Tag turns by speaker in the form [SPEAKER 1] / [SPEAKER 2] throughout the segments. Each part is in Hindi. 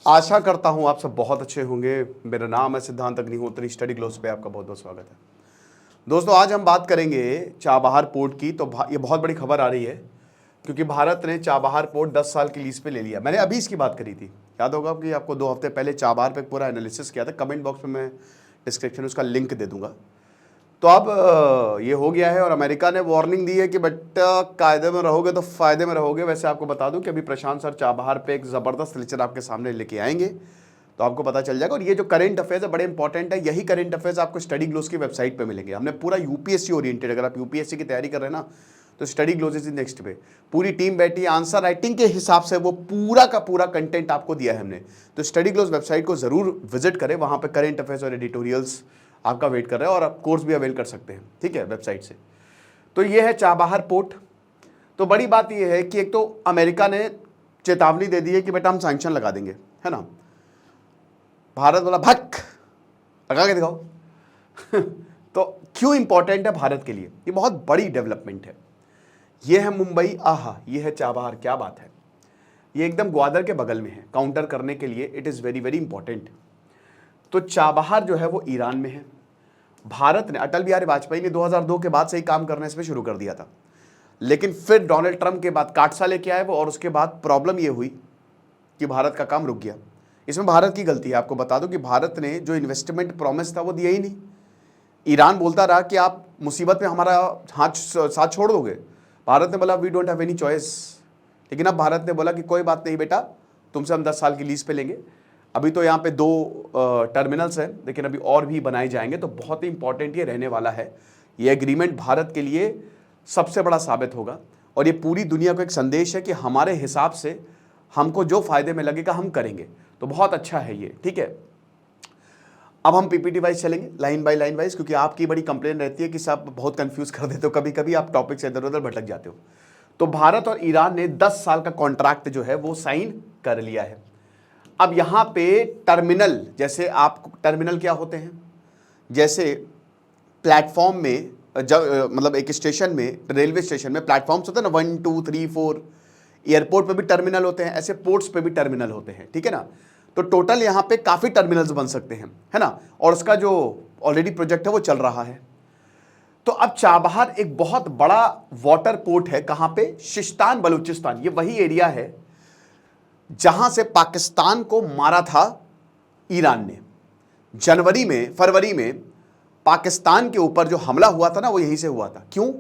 [SPEAKER 1] आशा करता हूं आप सब बहुत अच्छे होंगे। मेरा नाम है सिद्धांत अग्निहोत्री, स्टडी ग्लोस पे आपका बहुत बहुत स्वागत है। दोस्तों, आज हम बात करेंगे चाबहार पोर्ट की। तो ये बहुत बड़ी खबर आ रही है क्योंकि भारत ने चाबहार पोर्ट 10 साल की लीज पे ले लिया। मैंने अभी इसकी बात करी थी, याद होगा कि आपको 2 हफ्ते पहले चाबहार पे पूरा एनालिसिस किया था। कमेंट बॉक्स में मैं डिस्क्रिप्शन में उसका लिंक दे दूंगा। तो अब ये हो गया है और अमेरिका ने वार्निंग दी है कि बेटा कायदे में रहोगे तो फायदे में रहोगे। वैसे आपको बता दूं कि अभी प्रशांत सर चाबहार पे एक ज़बरदस्त लेक्चर आपके सामने लेके आएंगे, तो आपको पता चल जाएगा। और ये जो करंट अफेयर्स है बड़े इंपॉर्टेंट है। यही करंट अफेयर्स आपको स्टडी ग्लोस की वेबसाइट पे मिलेंगे। हमने पूरा यूपीएससी ओरिएंटेड, अगर आप यूपीएससी की तैयारी कर रहे हैं ना, तो स्टडी ग्लोस इज नेक्स्ट पे पूरी टीम बैठी है। आंसर राइटिंग के हिसाब से वो पूरा का पूरा कंटेंट आपको दिया है हमने। तो स्टडी ग्लोस वेबसाइट को जरूर विजिट करें, वहां पे करंट अफेयर्स और एडिटोरियल्स आपका वेट कर रहे हैं और आप कोर्स भी अवेल कर सकते हैं, ठीक है, वेबसाइट से। तो ये है चाबहार पोर्ट। तो बड़ी बात ये है कि एक तो अमेरिका ने चेतावनी दे दी है कि बेटा हम सैंक्शन लगा देंगे, है ना। भारत बोला भक लगा के दिखाओ। तो क्यों इंपॉर्टेंट है भारत के लिए? ये बहुत बड़ी डेवलपमेंट है। ये है मुंबई, आहा, ये है चाबहार, क्या बात है। ये एकदम ग्वादर के बगल में है। काउंटर करने के लिए it is very very important. तो चाबहार जो है वो ईरान में है। भारत ने, अटल बिहारी वाजपेयी ने 2002 के बाद से ही काम करने से शुरू कर दिया था, लेकिन फिर डोनाल्ड ट्रंप के बाद काटसा लेके आए वो, और उसके बाद प्रॉब्लम ये हुई कि भारत का काम रुक गया। इसमें भारत की गलती है। आपको बता दूं कि भारत ने जो इन्वेस्टमेंट प्रॉमिस था वो दिया ही नहीं। ईरान बोलता रहा कि आप मुसीबत में हमारा हाथ साथ छोड़ दोगे। भारत ने बोला we don't have any choice. लेकिन अब भारत ने बोला कि कोई बात नहीं बेटा, तुमसे हम 10 साल की लीज पे लेंगे। अभी तो यहाँ पे 2 टर्मिनल्स हैं, लेकिन अभी और भी बनाए जाएंगे। तो बहुत ही इंपॉर्टेंट ये रहने वाला है। ये एग्रीमेंट भारत के लिए सबसे बड़ा साबित होगा और ये पूरी दुनिया को एक संदेश है कि हमारे हिसाब से हमको जो फायदे में लगेगा हम करेंगे। तो बहुत अच्छा है ये, ठीक है। अब हम पीपीटी वाइज चलेंगे, लाइन बाय लाइन वाइज, क्योंकि आपकी बड़ी कंप्लेन रहती है कि सब बहुत कंफ्यूज कर देते हो, कभी कभी आप टॉपिक से इधर उधर भटक जाते हो। तो भारत और ईरान ने 10 साल का कॉन्ट्रैक्ट जो है वो साइन कर लिया है। अब यहां पे टर्मिनल, जैसे आप टर्मिनल क्या होते हैं, जैसे प्लेटफॉर्म में जब मतलब एक स्टेशन में, रेलवे स्टेशन में प्लेटफॉर्म्स होते हैं ना, 1 2 3 4। एयरपोर्ट पे भी टर्मिनल होते हैं, ऐसे पोर्ट्स पे भी टर्मिनल होते हैं, ठीक है ना। तो टोटल यहां पे काफी टर्मिनल्स बन सकते हैं, है ना। और उसका जो ऑलरेडी प्रोजेक्ट है वो चल रहा है। तो अब चाबहार एक बहुत बड़ा वाटर पोर्ट है। कहां पे? शिस्तान बलूचिस्तान। ये वही एरिया है जहां से पाकिस्तान को मारा था ईरान ने। फरवरी में पाकिस्तान के ऊपर जो हमला हुआ था ना, वो यहीं से हुआ था। क्यों?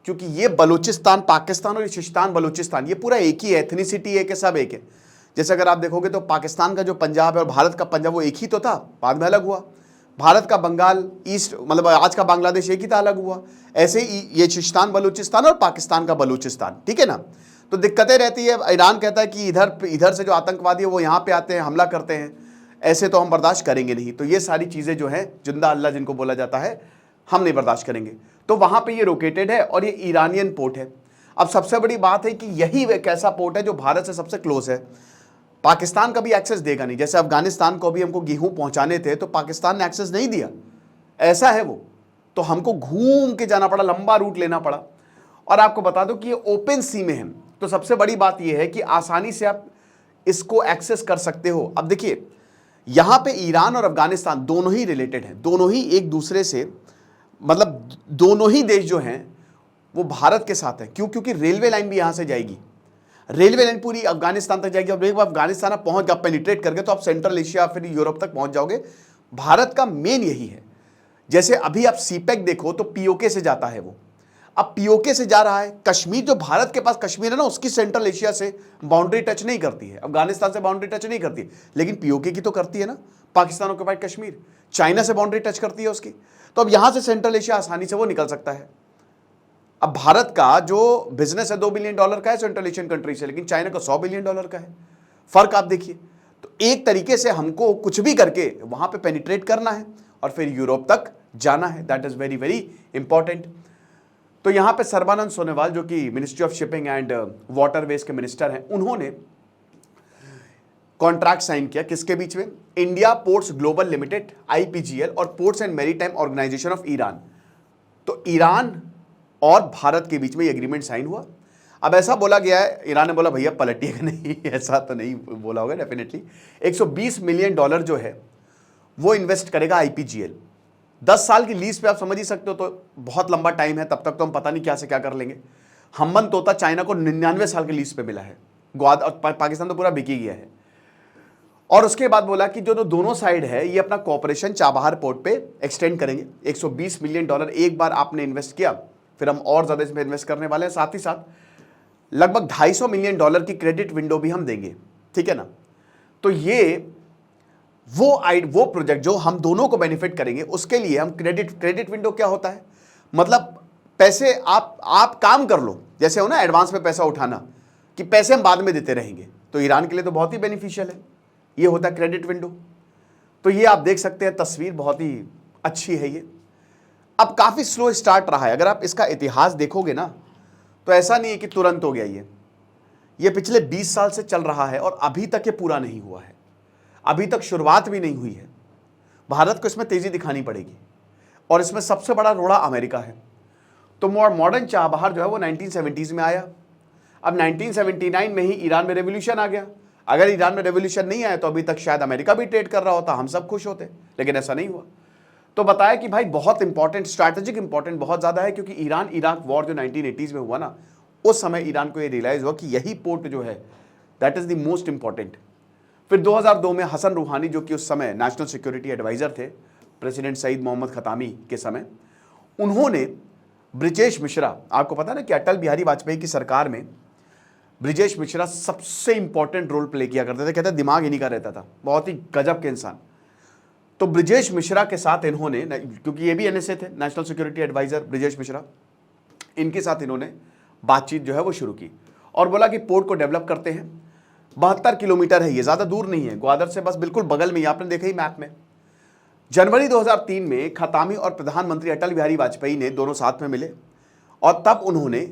[SPEAKER 1] क्योंकि ये बलूचिस्तान पाकिस्तान और ये शिस्तान बलूचिस्तान, ये पूरा एक ही है, एथनिसिटी एक है, सब एक है। जैसे अगर आप देखोगे तो पाकिस्तान का जो पंजाब है और भारत का पंजाब वो एक ही तो था, बाद में अलग हुआ। भारत का बंगाल ईस्ट, मतलब आज का बांग्लादेश एक ही था, अलग हुआ। ऐसे ही ये शिस्तान बलूचिस्तान और पाकिस्तान का बलूचिस्तान, ठीक है ना। तो दिक्कतें रहती है। ईरान कहता है कि इधर से जो आतंकवादी है वो यहाँ पे आते हैं, हमला करते हैं, ऐसे तो हम बर्दाश्त करेंगे नहीं। तो ये सारी चीज़ें जो हैं, जिंदा अल्लाह जिनको बोला जाता है, हम नहीं बर्दाश्त करेंगे। तो वहाँ पे ये लोकेटेड है और ये ईरानियन पोर्ट है। अब सबसे बड़ी बात है कि यही एक ऐसा पोर्ट है जो भारत से सबसे क्लोज है। पाकिस्तान का भी एक्सेस देगा नहीं। जैसे अफगानिस्तान को भी हमको गेहूं पहुंचाने थे तो पाकिस्तान ने एक्सेस नहीं दिया, ऐसा है वो। तो हमको घूम के जाना पड़ा, लंबा रूट लेना पड़ा। और आपको बता दो कि ये ओपन सी में है। तो सबसे बड़ी बात यह है कि आसानी से आप इसको एक्सेस कर सकते हो। अब देखिए, यहां पे ईरान और अफगानिस्तान दोनों ही रिलेटेड हैं, दोनों ही एक दूसरे से, मतलब दोनों ही देश जो हैं वो भारत के साथ हैं। क्यों? क्योंकि रेलवे लाइन भी यहां से जाएगी। रेलवे लाइन पूरी अफगानिस्तान तक जाएगी। अब एक बार अफगानिस्तान आप पहुंच गए, पेनिट्रेट करके, तो आप सेंट्रल एशिया फिर यूरोप तक पहुंच जाओगे। भारत का मेन यही है। जैसे अभी आप सीपेक देखो तो पीओके से जाता है वो। अब पीओके से जा रहा है। कश्मीर, जो भारत के पास कश्मीर है ना, उसकी सेंट्रल एशिया से बाउंड्री टच नहीं करती है, अफगानिस्तान से बाउंड्री टच नहीं करती है, लेकिन पीओके की तो करती है ना। पाकिस्तान ऑक्युपाइड कश्मीर चाइना से बाउंड्री टच करती है उसकी। तो अब यहां से सेंट्रल एशिया आसानी से वो निकल सकता है। अब भारत का जो बिजनेस है $2 बिलियन का है सेंट्रल एशियन कंट्री से, लेकिन चाइना का $100 बिलियन का है। फर्क आप देखिए। तो एक तरीके से हमको कुछ भी करके वहां पे पेनिट्रेट करना है और फिर यूरोप तक जाना है। That is very very important. तो यहां पे सर्बानंद सोनोवाल, जो कि ministry of shipping and waterways के मिनिस्टर हैं, उन्होंने कॉन्ट्रैक्ट साइन किया। किसके बीच में? India ports global limited IPGL और ports and maritime organisation of Iran. तो ईरान और भारत के बीच में ये एग्रीमेंट साइन हुआ। अब ऐसा बोला गया है, ईरान ने बोला भैया पलटिएगा नहीं, ऐसा तो नहीं बोला होगा डेफिनेटली। $120 मिलियन जो है वो इन्वेस्ट करेगा आईपीजीएल। 10 साल की लीज पे आप समझ ही सकते हो, तो बहुत लंबा टाइम है, तब तक तो हम पता नहीं क्या से क्या कर लेंगे। हम्बन तोता चाइना को 99 साल की लीज पे मिला है, ग्वाद और पाकिस्तान तो पूरा बिकी गया है। और उसके बाद बोला कि जो दोनों साइड है ये अपना कॉपरेशन चाबहार पोर्ट पे एक्सटेंड करेंगे। $120 मिलियन एक बार आपने इन्वेस्ट किया, फिर हम और ज्यादा इसमें इन्वेस्ट करने वाले हैं। साथ ही साथ लगभग $250 मिलियन की क्रेडिट विंडो भी हम देंगे, ठीक है ना। तो ये वो प्रोजेक्ट जो हम दोनों को बेनिफिट करेंगे, उसके लिए हम क्रेडिट विंडो क्या होता है, मतलब पैसे आप काम कर लो, जैसे हो ना एडवांस में पैसा उठाना, कि पैसे हम बाद में देते रहेंगे। तो ईरान के लिए तो बहुत ही बेनिफिशियल है, ये होता है क्रेडिट विंडो। तो ये आप देख सकते हैं, तस्वीर बहुत ही अच्छी है ये। अब काफी स्लो स्टार्ट रहा है, अगर आप इसका इतिहास देखोगे ना तो ऐसा नहीं है कि तुरंत हो गया ये पिछले 20 साल से चल रहा है और अभी तक ये पूरा नहीं हुआ है, अभी तक शुरुआत भी नहीं हुई है। भारत को इसमें तेजी दिखानी पड़ेगी और इसमें सबसे बड़ा रोड़ा अमेरिका है। तो मॉडर्न चाबहार जो है वो 1970s में आया। अब 1979 में ही ईरान में रेवोल्यूशन आ गया। अगर ईरान में रेवोल्यूशन नहीं आया तो अभी तक शायद अमेरिका भी ट्रेड कर रहा होता, हम सब खुश होते, लेकिन ऐसा नहीं हुआ। तो बताया कि भाई बहुत इंपॉर्टेंट, स्ट्रैटेजिक इंपॉर्टेंट बहुत ज्यादा है, क्योंकि ईरान इराक वॉर जो 1980s में हुआ ना, उस समय ईरान को ये रियलाइज हुआ कि यही पोर्ट जो है that is the most important. फिर 2002 में हसन रूहानी, जो कि उस समय नेशनल सिक्योरिटी एडवाइजर थे प्रेसिडेंट सईद मोहम्मद खतामी के समय, उन्होंने ब्रिजेश मिश्रा, आपको पता ना कि अटल बिहारी वाजपेयी की सरकार में ब्रिजेश मिश्रा सबसे इंपॉर्टेंट रोल प्ले किया करते थे, कहते दिमाग इन्हीं का रहता था, बहुत ही गजब के इंसान। तो ब्रिजेश मिश्रा के साथ इन्होंने, क्योंकि ये भी एनएसए थे, national security adviser Brajesh Mishra, इनके साथ इन्होंने बातचीत जो है वो शुरू की और बोला कि पोर्ट को डेवलप करते हैं। 72 किलोमीटर है, ये ज्यादा दूर नहीं है, ग्वादर से बस बिल्कुल बगल में, आपने देखा ही मैप में। जनवरी 2003 में खतामी और प्रधानमंत्री अटल बिहारी वाजपेयी ने दोनों साथ में मिले और तब उन्होंने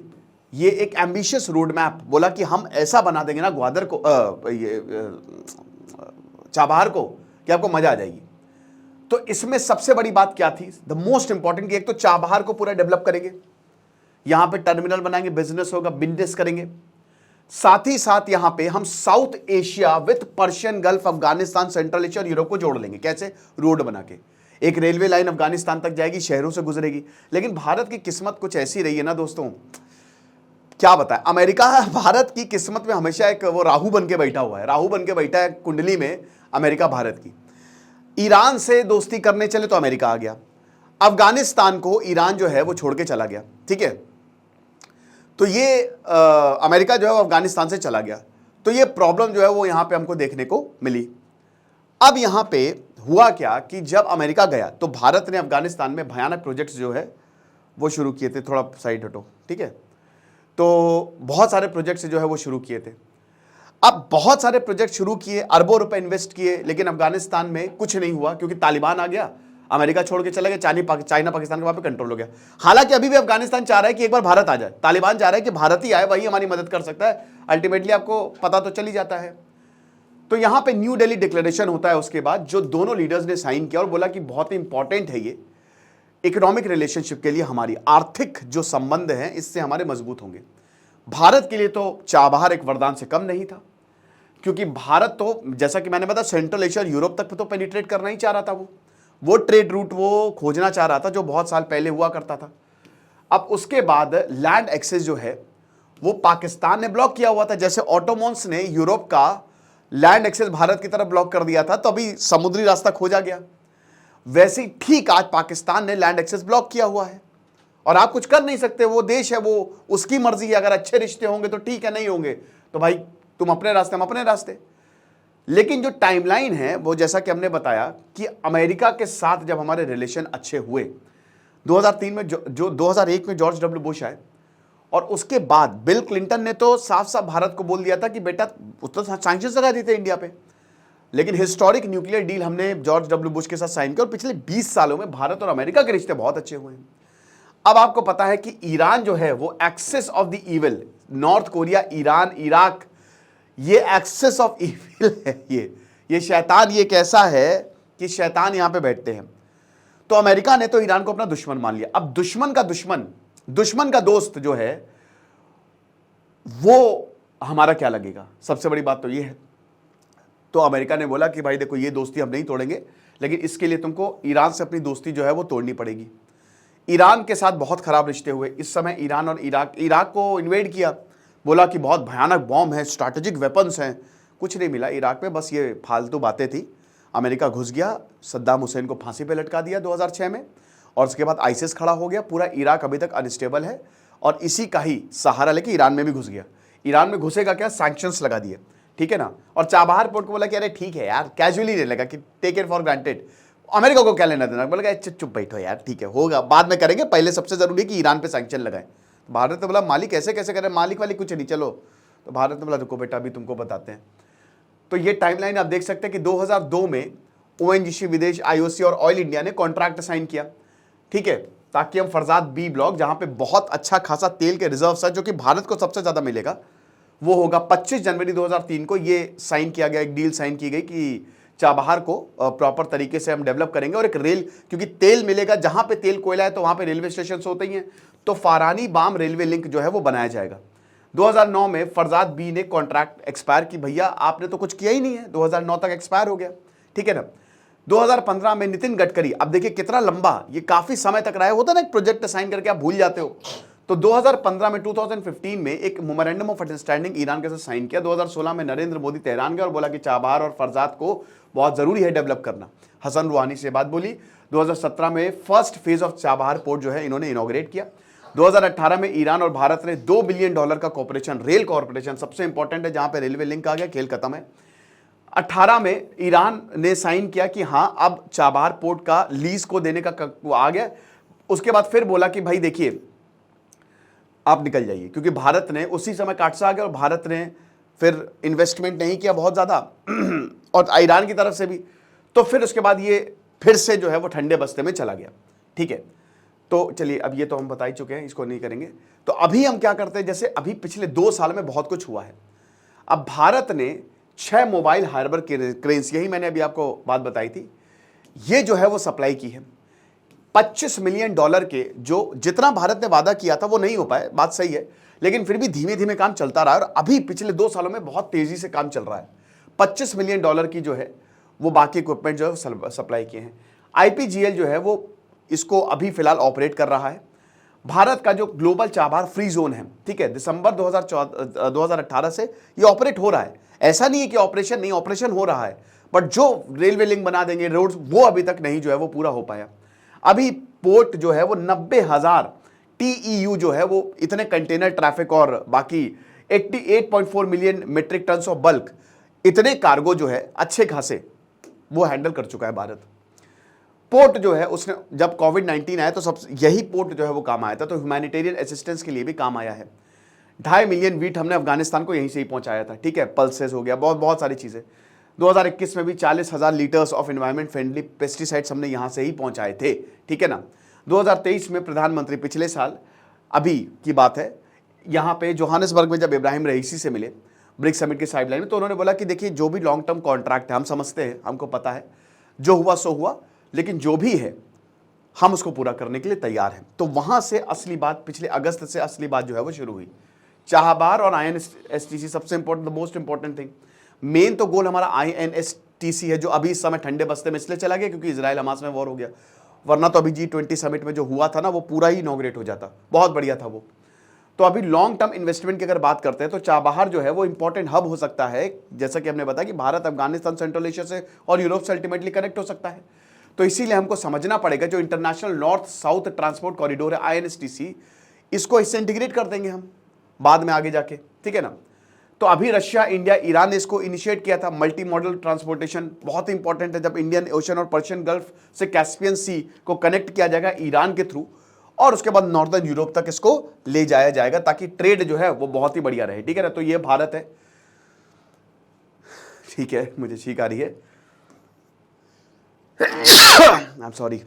[SPEAKER 1] ये एक एम्बिशियस रोड मैप बोला कि हम ऐसा बना देंगे ना ग्वादर को, चाबहार को, कि आपको मजा आ जाएगी। तो इसमें सबसे बड़ी बात क्या थी, द मोस्ट इंपॉर्टेंट, कि एक तो चाबहार को पूरा डेवलप करेंगे, यहां पे टर्मिनल बनाएंगे, बिजनेस होगा, बिजनेस करेंगे। साथ ही साथ यहां पे हम south Asia with Persian gulf, Afghanistan, central Asia और यूरोप को जोड़ लेंगे। कैसे? रोड बना के। एक रेलवे लाइन अफगानिस्तान तक जाएगी, शहरों से गुजरेगी। लेकिन भारत की किस्मत कुछ ऐसी रही है ना दोस्तों, क्या बताएं। अमेरिका भारत की किस्मत में हमेशा एक वो राहु बन के बैठा हुआ है, राहु बन के बैठा है कुंडली में अमेरिका भारत की। ईरान से दोस्ती करने चले तो अमेरिका आ गया, अफगानिस्तान को ईरान जो है वो छोड़ के चला गया, ठीक है। तो ये अमेरिका जो है वो अफगानिस्तान से चला गया, तो ये प्रॉब्लम जो है वो यहां पे हमको देखने को मिली। अब यहां पे हुआ क्या कि जब अमेरिका गया तो भारत ने अफगानिस्तान में भयानक प्रोजेक्ट्स जो है वो शुरू किए थे। थोड़ा साइड हटो, ठीक है। तो बहुत सारे प्रोजेक्ट्स जो है वो शुरू किए थे। अब बहुत सारे प्रोजेक्ट शुरू किए, अरबों रुपए इन्वेस्ट किए, लेकिन अफगानिस्तान में कुछ नहीं हुआ, क्योंकि तालिबान आ गया, अमेरिका छोड़ के चला गया, चाइना पाकिस्तान के वहां पे कंट्रोल हो गया। हालांकि अभी भी अफगानिस्तान चाह रहा है कि एक बार भारत आ जाए, तालिबान चाह रहा है कि भारत ही आए, वही हमारी मदद कर सकता है। अल्टीमेटली आपको पता तो चल ही जाता है। तो यहां पे न्यू दिल्ली डिक्लेरेशन होता है उसके बाद, जो दोनों लीडर्स ने साइन किया और बोला कि बहुत ही इंपॉर्टेंट है ये इकोनॉमिक रिलेशनशिप के लिए, हमारी आर्थिक जो संबंध हैं इससे हमारे मजबूत होंगे। भारत के लिए तो चाबहार एक वरदान से कम नहीं था, क्योंकि भारत तो जैसा कि मैंने बताया सेंट्रल एशिया और यूरोप तक तो पेनिट्रेट करना ही चाह रहा था, वो ट्रेड रूट वो खोजना चाह रहा था जो बहुत साल पहले हुआ करता था। अब उसके बाद लैंड एक्सेस जो है वो पाकिस्तान ने ब्लॉक किया हुआ था। जैसे ऑटोमन्स ने यूरोप का लैंड एक्सेस भारत की तरफ ब्लॉक कर दिया था, तो अभी समुद्री रास्ता खोजा गया, वैसे ही ठीक आज पाकिस्तान ने लैंड एक्सेस ब्लॉक किया हुआ है और आप कुछ कर नहीं सकते। वो देश है, वो उसकी मर्जी है। अगर अच्छे रिश्ते होंगे तो ठीक है, नहीं होंगे तो भाई तुम अपने रास्ते, हम अपने रास्ते। लेकिन जो टाइमलाइन है वो जैसा कि हमने बताया कि अमेरिका के साथ जब हमारे रिलेशन अच्छे हुए 2003 में, जो 2001 में जॉर्ज डब्ल्यू बुश आए, और उसके बाद बिल क्लिंटन ने तो साफ साफ भारत को बोल दिया था कि बेटा, तो सैंक्शंस लगा दिए थे इंडिया पे। लेकिन हिस्टोरिक न्यूक्लियर डील हमने जॉर्ज डब्ल्यू बुश के साथ साइन किया और पिछले 20 सालों में भारत और अमेरिका के रिश्ते बहुत अच्छे हुए हैं। अब आपको पता है कि ईरान जो है वो axis of the evil, North Korea, Iran, Iraq, ये एक्सेस ऑफ इविल है। ये शैतान, ये कैसा है कि शैतान यहां पे बैठते हैं। तो अमेरिका ने तो ईरान को अपना दुश्मन मान लिया। अब दुश्मन का दुश्मन, दुश्मन का दोस्त जो है वो हमारा क्या लगेगा, सबसे बड़ी बात तो ये है। तो अमेरिका ने बोला कि भाई देखो ये दोस्ती हम नहीं तोड़ेंगे, लेकिन इसके लिए तुमको ईरान से अपनी दोस्ती जो है वो तोड़नी पड़ेगी। ईरान के साथ बहुत खराब रिश्ते हुए इस समय। ईरान और इराक को इन्वेड किया, बोला कि बहुत भयानक बॉम्ब है, स्ट्रैटेजिक वेपन्स हैं, कुछ नहीं मिला इराक में, बस ये फालतू बातें थी। अमेरिका घुस गया, सद्दाम हुसैन को फांसी पे लटका दिया 2006 में, और उसके बाद आईसिस खड़ा हो गया। पूरा इराक अभी तक अनस्टेबल है, और इसी का ही सहारा लेके ईरान में भी घुस गया। ईरान में घुसेगा क्या, सैंक्शंस लगा दिए, ठीक है ना। और चाबहार पोर्ट को बोला कि अरे ठीक है यार, कैजुअली नहीं लगा कि take it for granted, America को क्या लेना देना, बोला चुप बैठो यार, ठीक है होगा, बाद में करेंगे, पहले सबसे जरूरी कि ईरान पे सैंक्शन लगाएं। तो भारत ने बोला मालिक ऐसे कैसे करें, मालिक वाली कुछ नहीं, चलो। तो भारत ने बोला रुको बेटा, अभी तुमको बताते हैं। तो ये टाइमलाइन आप देख सकते हैं कि 2002 में ओएनजीसी विदेश, आईओसी और ऑयल इंडिया ने कॉन्ट्रैक्ट साइन किया, ठीक है, ताकि हम फरजाद बी ब्लॉक, जहां पे बहुत अच्छा खासा तेल के रिजर्व्स है, जो कि भारत को सबसे ज्यादा मिलेगा, वो होगा। 25 जनवरी 2003 को ये साइन किया गया, एक डील साइन की गई कि चाबहार को प्रॉपर तरीके से हम डेवलप करेंगे, और एक रेल, क्योंकि तेल मिलेगा जहां पे तेल कोयला है तो वहां पे रेलवे स्टेशन होते ही हैं, तो फारानी बाम रेलवे लिंक जो है वो बनाया जाएगा। 2009 में फरजाद बी ने कॉन्ट्रैक्ट एक्सपायर की, भैया आपने तो कुछ किया ही नहीं है, 2009 तक एक्सपायर हो गया, ठीक है ना। 2015 में नितिन गडकरी, अब देखिए कितना लंबा, ये काफी समय तक रहा है, होता ना एक प्रोजेक्ट साइन करके आप भूल जाते हो। तो 2015 में 2015 में एक मेमोरेंडम ऑफ अंडरस्टैंडिंग ईरान के साथ साइन किया। 2016 में नरेंद्र मोदी तेहरान गए और बोला कि चाबहार और फरजाद को बहुत जरूरी है डेवलप करना। हसन रूहानी से बात बोली। 2017 में first phase of Chabahar port जो है इन्होंने इनॉग्रेट किया। 2018 में ईरान और भारत ने $2 बिलियन का कॉर्पोरेशन, रेल कॉर्पोरेशन सबसे इंपॉर्टेंट है, जहां पे रेलवे लिंक आ गया, खेल खत्म है। 18 में ईरान ने साइन किया कि हां अब चाबहार पोर्ट का लीज को देने का वो आ गया। उसके बाद फिर बोला कि भाई देखिए आप निकल जाइए, क्योंकि भारत ने उसी समय काटसा आ गया, और भारत ने फिर इन्वेस्टमेंट नहीं किया बहुत ज्यादा और ईरान की तरफ से भी। तो फिर उसके बाद ये फिर से जो है वो ठंडे बस्ते में चला गया, ठीक है। तो चलिए अब ये तो हम बता ही चुके हैं, इसको नहीं करेंगे। तो अभी हम क्या करते हैं, जैसे अभी पिछले 2 साल में बहुत कुछ हुआ है। अब भारत ने 6 मोबाइल हार्बर क्रेन्स, यही मैंने अभी आपको बात बताई थी, ये जो है वो सप्लाई की है। $25 मिलियन के, जो जितना भारत ने वादा किया था वो नहीं हो पाया, बात सही है, लेकिन फिर भी धीमे धीमे काम चलता रहा, और अभी पिछले 2 सालों में बहुत तेजी से काम चल रहा है। $25 मिलियन की जो है वो बाकी इक्विपमेंट जो है सप्लाई किए हैं। आईपीजीएल जो है वो इसको अभी फिलहाल ऑपरेट कर रहा है। भारत का जो ग्लोबल चाबहार फ्री जोन है, ठीक है, दिसंबर 2018 से ये ऑपरेट हो रहा है। ऐसा नहीं है कि ऑपरेशन नहीं, ऑपरेशन हो रहा है, बट जो रेलवे लिंक बना देंगे, रोड्स, वो अभी तक नहीं जो है वो पूरा हो पाया। अभी पोर्ट जो है वो 90,000 TEU जो है वो इतने कंटेनर ट्रैफिक और बाकी 88.4 million metric ton of bulk, इतने कार्गो जो है अच्छे खासे वो हैंडल कर चुका है भारत। पोर्ट जो है उसने, जब कोविड-19 आया तो सब यही पोर्ट जो है वो काम आया था, तो ह्यूमैनिटेरियन असिस्टेंस के लिए भी काम आया है। 2.5 मिलियन वीट हमने अफगानिस्तान को यहीं से ही पहुंचाया था, ठीक है, पल्सेस हो गया, बहुत सारी चीजें। 2021 में भी 40,000 litres of environment friendly pesticides हमने यहां से ही पहुंचाए थे, ठीक है ना। 2023 में प्रधानमंत्री, पिछले साल अभी की बात है, यहां पे जोहानिसबर्ग में जब इब्राहिम रईसी से मिले ब्रिक्स समिट के साइडलाइन में, तो उन्होंने बोला कि देखिए जो भी लॉन्ग टर्म कॉन्ट्रैक्ट है, हम समझते हैं, हमको पता है, जो हुआ सो हुआ, लेकिन जो भी है हम उसको पूरा करने के लिए तैयार हैं। तो वहां से असली बात, पिछले अगस्त से असली बात जो है वो शुरू हुई। चाबहार और INSTC सबसे important, the most important thing, main तो गोल हमारा INSTC है, जो अभी इस समय ठंडे बस्ते में इसलिए चला गया क्योंकि इजराइल हमास में वॉर हो गया, वरना तो अभी G20 समिट में जो हुआ था ना वो पूरा ही इनॉग्रेट हो जाता, बहुत बढ़िया था वो। तो अभी लॉन्ग टर्म इन्वेस्टमेंट की अगर बात करते हैं तो चाबहार जो है वो इंपॉर्टेंट हब हो सकता है, जैसा कि हमने बताया कि भारत अफगानिस्तान, सेंट्रल एशिया से और यूरोप से अल्टीमेटली कनेक्ट हो सकता है। तो इसीलिए हमको समझना पड़ेगा, जो international north south transport corridor है INSTC, इसको इससे इंटीग्रेट कर देंगे हम बाद में आगे जाके, ठीक है ना। तो अभी रशिया, इंडिया, ईरान ने इसको इनिशिएट किया था। मल्टी मॉडल ट्रांसपोर्टेशन बहुत इंपॉर्टेंट है, जब इंडियन ओशन और पर्शियन गल्फ से कैस्पियन सी को कनेक्ट किया जाएगा ईरान के थ्रू, और उसके बाद नॉर्दर्न यूरोप तक इसको ले जाया जाएगा, ताकि ट्रेड जो है वो बहुत ही बढ़िया रहे, ठीक है ना। तो ये भारत है, ठीक है, मुझे छींक आ रही है, आई एम सॉरी,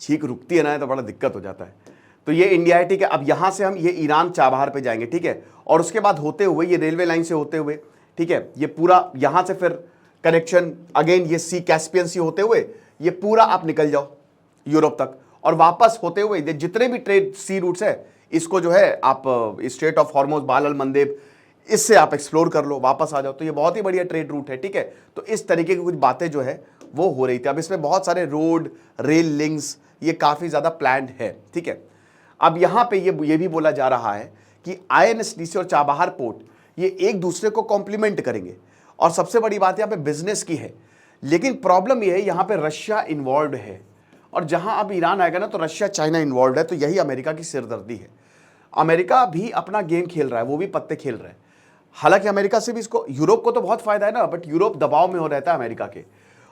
[SPEAKER 1] छींक रुकती है ना तो बड़ा दिक्कत हो जाता है। तो ये इंडिया है, ठीक है। अब यहां से हम ये ईरान चाबहार पे जाएंगे, ठीक है, और उसके बाद होते हुए ये रेलवे लाइन से होते हुए, ठीक है, ये पूरा यहां से फिर कनेक्शन अगेन ये सी कैस्पियन सी होते हुए ये पूरा आप निकल जाओ यूरोप तक, और वापस होते हुए जितने भी ट्रेड सी रूट्स है इसको जो है आप स्ट्रेट ऑफ हॉर्मोज, बाब अल मंदेब, इससे आप एक्सप्लोर कर लो, वापस आ जाओ। तो ये बहुत ही बढ़िया ट्रेड रूट है, ठीक है। तो इस तरीके की कुछ बातें जो है वो हो रही थी। अब इसमें बहुत सारे रोड, रेल लिंक्स, ये काफ़ी ज़्यादा प्लान्ड है, ठीक है। अब यहाँ पे ये भी बोला जा रहा है कि INSTC और चाबहार पोर्ट ये एक दूसरे को कॉम्प्लीमेंट करेंगे। और सबसे बड़ी बात यहाँ पे बिजनेस की है, लेकिन प्रॉब्लम ये है यहाँ पे रशिया इन्वॉल्व है। और जहाँ अब ईरान आएगा ना तो रशिया चाइना इन्वॉल्व है, तो यही अमेरिका की सिरदर्दी है। अमेरिका भी अपना गेम खेल रहा है, वो भी पत्ते खेल रहा है। हालांकि अमेरिका से भी इसको, यूरोप को तो बहुत फायदा है ना, बट यूरोप दबाव में हो रहता है अमेरिका के,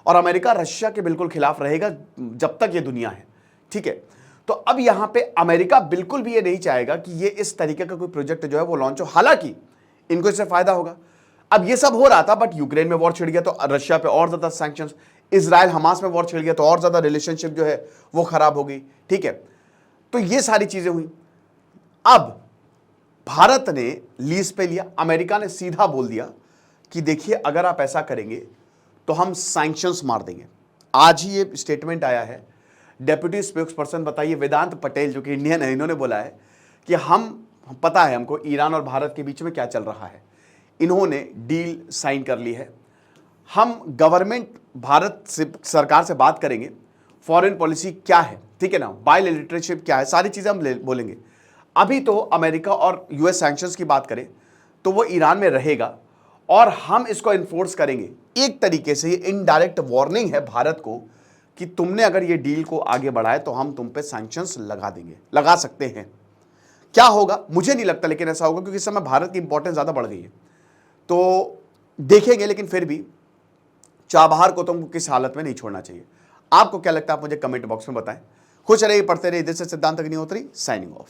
[SPEAKER 1] और अमेरिका रशिया के बिल्कुल खिलाफ रहेगा जब तक ये दुनिया है, ठीक है। तो अब यहां पे अमेरिका बिल्कुल भी ये नहीं चाहेगा कि ये इस तरीके का कोई प्रोजेक्ट जो है वो लॉन्च हो, हालांकि इनको इससे फायदा होगा। अब ये सब हो रहा था, बट यूक्रेन में वॉर छिड़ गया तो रशिया पे और ज्यादा सैंक्शंस, इजराइल हमास में वॉर छिड़ गया तो और ज्यादा रिलेशनशिप जो है वो खराब हो गई, ठीक है। तो ये सारी चीजें हुई। अब भारत ने लीज पे लिया, अमेरिका ने सीधा बोल दिया कि देखिए अगर आप ऐसा करेंगे तो हम सैंक्शंस मार देंगे। आज ही ये स्टेटमेंट आया है, डेप्यूटी स्पोक्सपर्सन बताइए वेदांत पटेल जो कि इंडियन है, इन्होंने बोला है कि हम पता है हमको ईरान और भारत के बीच में क्या चल रहा है, इन्होंने डील साइन कर ली है, हम गवर्नमेंट भारत से सरकार से बात करेंगे, फॉरेन पॉलिसी क्या है, ठीक है ना, बायलैटरलशिप क्या है, सारी चीजें हम बोलेंगे। अभी तो अमेरिका और यूएस सैंक्शंस की बात करें तो वो ईरान में रहेगा और हम इसको इन्फोर्स करेंगे। एक तरीके से ये इनडायरेक्ट वार्निंग है भारत को कि तुमने अगर ये डील को आगे बढ़ाए तो हम तुम पे सैंक्शंस लगा देंगे, लगा सकते हैं। क्या होगा मुझे नहीं लगता, लेकिन ऐसा होगा क्योंकि इस समय भारत की इंपॉर्टेंस ज्यादा बढ़ गई है, तो देखेंगे। लेकिन फिर भी चाबहार को तुमको किस हालत में नहीं छोड़ना चाहिए। आपको क्या लगता है आप मुझे कमेंट बॉक्स में बताएं। खुश रहिए, पढ़ते रहिए। दिस इज सिद्धांत अग्निहोत्री साइनिंग ऑफ।